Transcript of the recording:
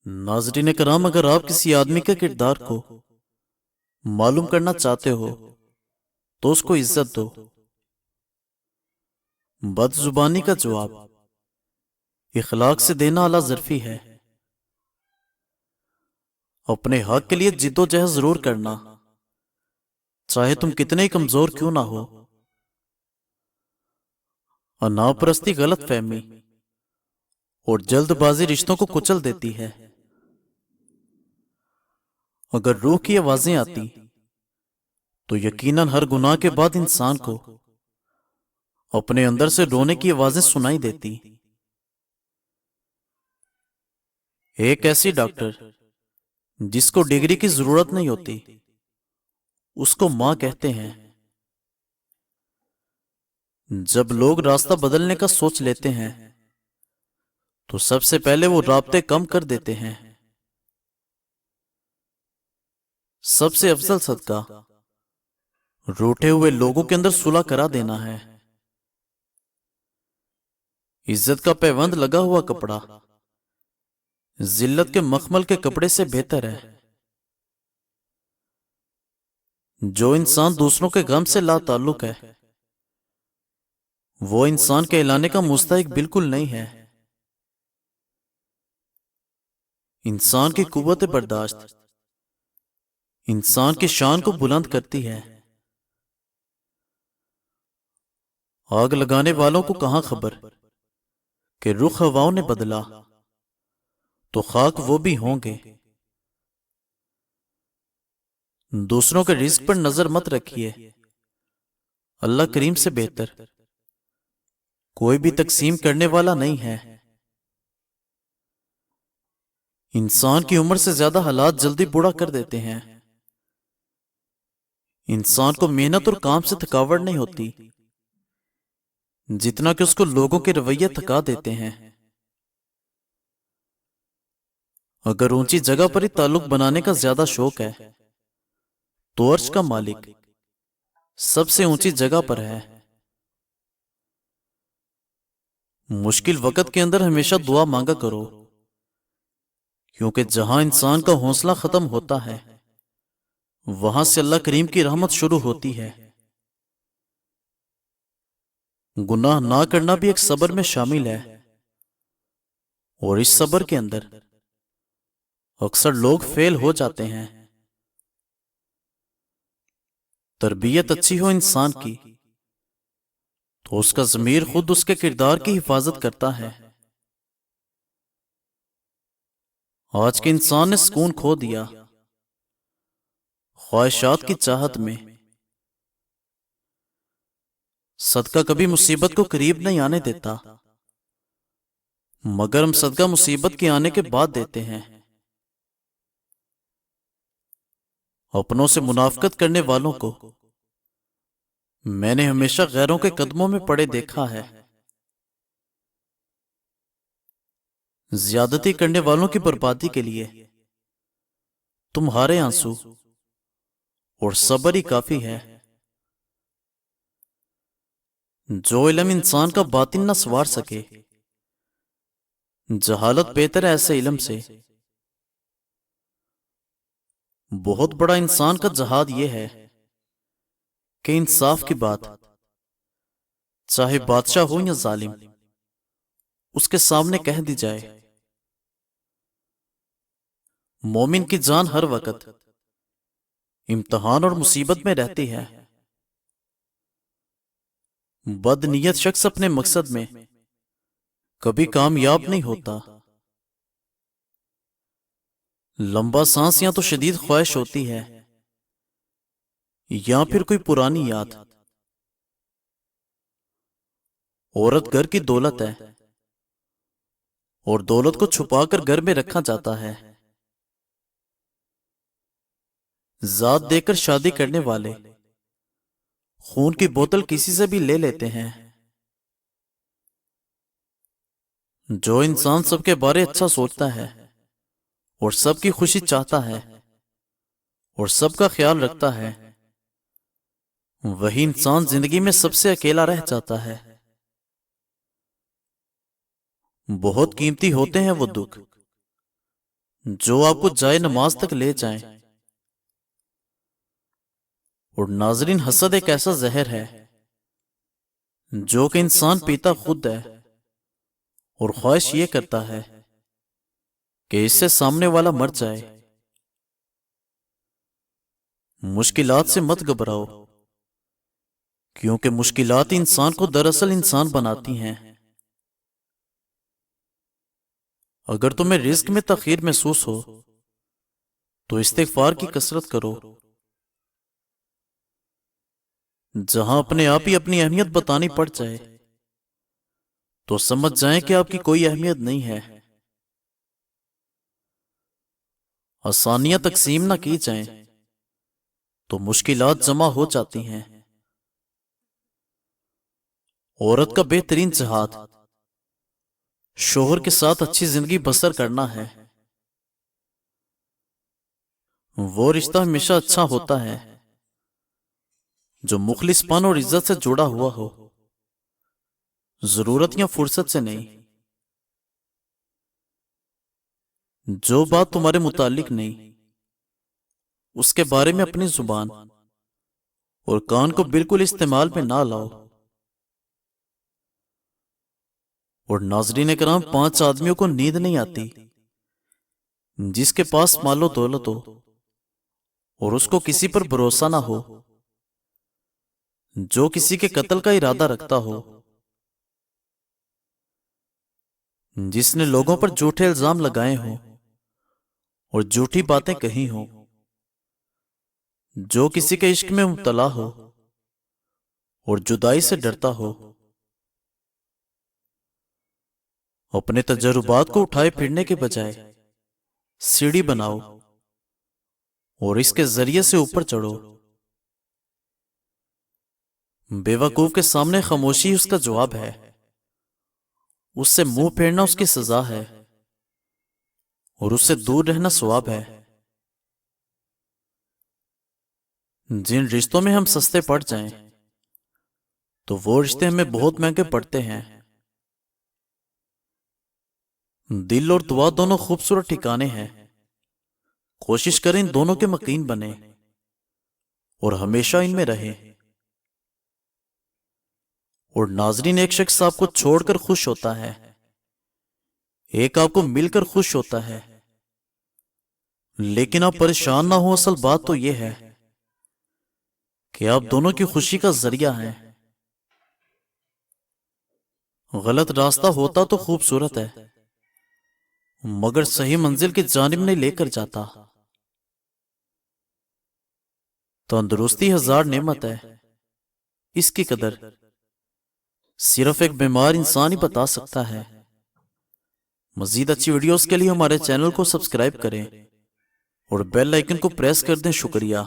ناظرین کرام، اگر آپ کسی آدمی کے کردار کو معلوم کرنا چاہتے ہو تو اس کو عزت دو۔ بد زبانی کا جواب اخلاق سے دینا اعلیٰ ظرفی ہے۔ اپنے حق کے لیے جد و جہد ضرور کرنا، چاہے تم کتنے ہی کمزور کیوں نہ ہو۔ انا پرستی غلط فہمی اور جلد بازی رشتوں کو کچل دیتی ہے۔ اگر روح کی آوازیں آتی تو یقیناً ہر گناہ کے بعد انسان کو اپنے اندر سے رونے کی آوازیں سنائی دیتی۔ ایک ایسی ڈاکٹر جس کو ڈگری کی ضرورت نہیں ہوتی، اس کو ماں کہتے ہیں۔ جب لوگ راستہ بدلنے کا سوچ لیتے ہیں تو سب سے پہلے وہ رابطے کم کر دیتے ہیں۔ سب سے افضل صدقہ روٹھے ہوئے لوگوں کے اندر صلح کرا دینا ہے۔ عزت کا پیوند لگا ہوا کپڑا ذلت کے مخمل کے کپڑے سے بہتر ہے۔ جو انسان دوسروں کے غم سے لا تعلق ہے وہ انسان کہلانے کا مستحق بالکل نہیں ہے۔ انسان کی قوت برداشت انسان کی شان کو بلند کرتی ہے۔ آگ لگانے والوں کو کہاں خبر کہ رخ ہواؤں نے بدلا تو خاک وہ بھی ہوں گے۔ دوسروں کے رزق پر نظر مت رکھیے، اللہ کریم سے بہتر کوئی بھی تقسیم کرنے والا نہیں ہے۔ انسان کی عمر سے زیادہ حالات جلدی بوڑھا کر دیتے ہیں۔ انسان کو محنت اور کام سے تھکاوٹ نہیں ہوتی جتنا کہ اس کو لوگوں کے رویے تھکا دیتے ہیں۔ اگر اونچی جگہ پر ہی تعلق بنانے کا زیادہ شوق ہے تو عرش کا مالک سب سے اونچی جگہ پر ہے۔ مشکل وقت کے اندر ہمیشہ دعا مانگا کرو، کیونکہ جہاں انسان کا حوصلہ ختم ہوتا ہے وہاں سے اللہ کریم کی رحمت شروع ہوتی ہے۔ گناہ نہ کرنا بھی ایک صبر میں شامل ہے، اور اس صبر کے اندر اکثر لوگ فیل ہو جاتے ہیں۔ تربیت اچھی ہو انسان کی تو اس کا ضمیر خود اس کے کردار کی حفاظت کرتا ہے۔ آج کے انسان نے سکون کھو دیا خواہشات کی چاہت میں۔ صدقہ کبھی مصیبت کو قریب نہیں آنے دیتا، مگر ہم صدقہ مصیبت کے آنے کے بعد دیتے ہیں۔ اپنوں سے منافقت کرنے والوں کو میں نے ہمیشہ غیروں کے قدموں میں پڑے دیکھا ہے۔ زیادتی کرنے والوں کی بربادی کے لیے تمہارے آنسو اور صبر ہی کافی ہے۔ جو علم انسان کا باطن نہ سنوار سکے، جہالت بہتر ہے ایسے علم سے۔ بہت بڑا انسان کا جہاد یہ ہے کہ انصاف کی بات، چاہے بادشاہ ہو یا ظالم، اس کے سامنے کہہ دی جائے۔ مومن کی جان ہر وقت امتحان اور مصیبت میں رہتی ہے۔ بد نیت شخص اپنے مقصد میں کبھی کامیاب نہیں ہوتا۔ لمبا سانس یا تو شدید خواہش ہوتی ہے یا پھر کوئی پرانی یاد۔ عورت گھر کی دولت ہے اور دولت کو چھپا کر گھر میں رکھا جاتا ہے۔ ذات دے کر شادی کرنے والے خون کی بوتل کسی سے بھی لے لیتے ہیں۔ جو انسان سب کے بارے اچھا سوچتا ہے اور سب کی خوشی چاہتا ہے اور سب کا خیال رکھتا ہے، وہی انسان زندگی میں سب سے اکیلا رہ جاتا ہے۔ بہت قیمتی ہوتے ہیں وہ دکھ جو آپ کو جائے نماز تک لے جائیں۔ اور ناظرین، حسد ایک ایسا زہر ہے جو کہ انسان پیتا خود ہے، اور خواہش یہ کرتا ہے کہ اس سے سامنے والا مر جائے۔ مشکلات سے مت گھبراؤ، کیونکہ مشکلات انسان کو دراصل انسان بناتی ہیں۔ اگر تمہیں رزق میں تاخیر محسوس ہو تو استغفار کی کثرت کرو۔ جہاں اپنے آپ ہی اپنی اہمیت بتانی پڑ جائے تو سمجھ جائیں کہ آپ کی کوئی اہمیت نہیں ہے۔ آسانیاں تقسیم نہ کی جائیں تو مشکلات جمع ہو جاتی ہیں۔ عورت کا بہترین جہاد شوہر کے ساتھ اچھی زندگی بسر کرنا ہے۔ وہ رشتہ ہمیشہ اچھا ہوتا ہے جو مخلص پن اور عزت سے جڑا ہوا ہو، ضرورت یا فرصت سے نہیں۔ جو بات تمہارے متعلق نہیں، اس کے بارے میں اپنی زبان اور کان کو بالکل استعمال میں نہ لاؤ۔ اور ناظرین کرام، 5 آدمیوں کو نیند نہیں آتی جس کے پاس مال و دولت ہو اور اس کو کسی پر بھروسہ نہ ہو، جو کسی کے قتل کا ارادہ رکھتا ہو، جس نے لوگوں پر جھوٹے الزام لگائے ہوں اور جھوٹی باتیں کہی ہوں، جو کسی کے عشق میں مبتلا ہو اور جدائی سے ڈرتا ہو۔ اپنے تجربات کو اٹھائے پھرنے کے بجائے سیڑھی بناؤ اور اس کے ذریعے سے اوپر چڑھو۔ بے وقوف کے سامنے خاموشی اس کا جواب ہے، اس سے منہ پھیرنا اس کی سزا ہے، اور اس سے دور رہنا ثواب ہے۔ جن رشتوں میں ہم سستے پڑ جائیں تو وہ رشتے ہمیں بہت مہنگے پڑتے ہیں۔ دل اور دعا دونوں خوبصورت ٹھکانے ہیں، کوشش کریں ان دونوں کے مقیم بنیں اور ہمیشہ ان میں رہیں۔ اور ناظرین، ایک شخص آپ کو چھوڑ کر خوش ہوتا ہے، ایک آپ کو مل کر خوش ہوتا ہے، لیکن آپ پریشان نہ ہو۔ اصل بات تو یہ ہے کہ آپ دونوں کی خوشی کا ذریعہ ہیں۔ غلط راستہ ہوتا تو خوبصورت ہے، مگر صحیح منزل کی جانب نہیں لے کر جاتا۔ تندرستی 1000 نعمت ہے، اس کی قدر صرف ایک بیمار انسان ہی بتا سکتا ہے۔ مزید اچھی ویڈیوز کے لیے ہمارے چینل کو سبسکرائب کریں اور بیل آئیکن کو پریس کر دیں۔ شکریہ۔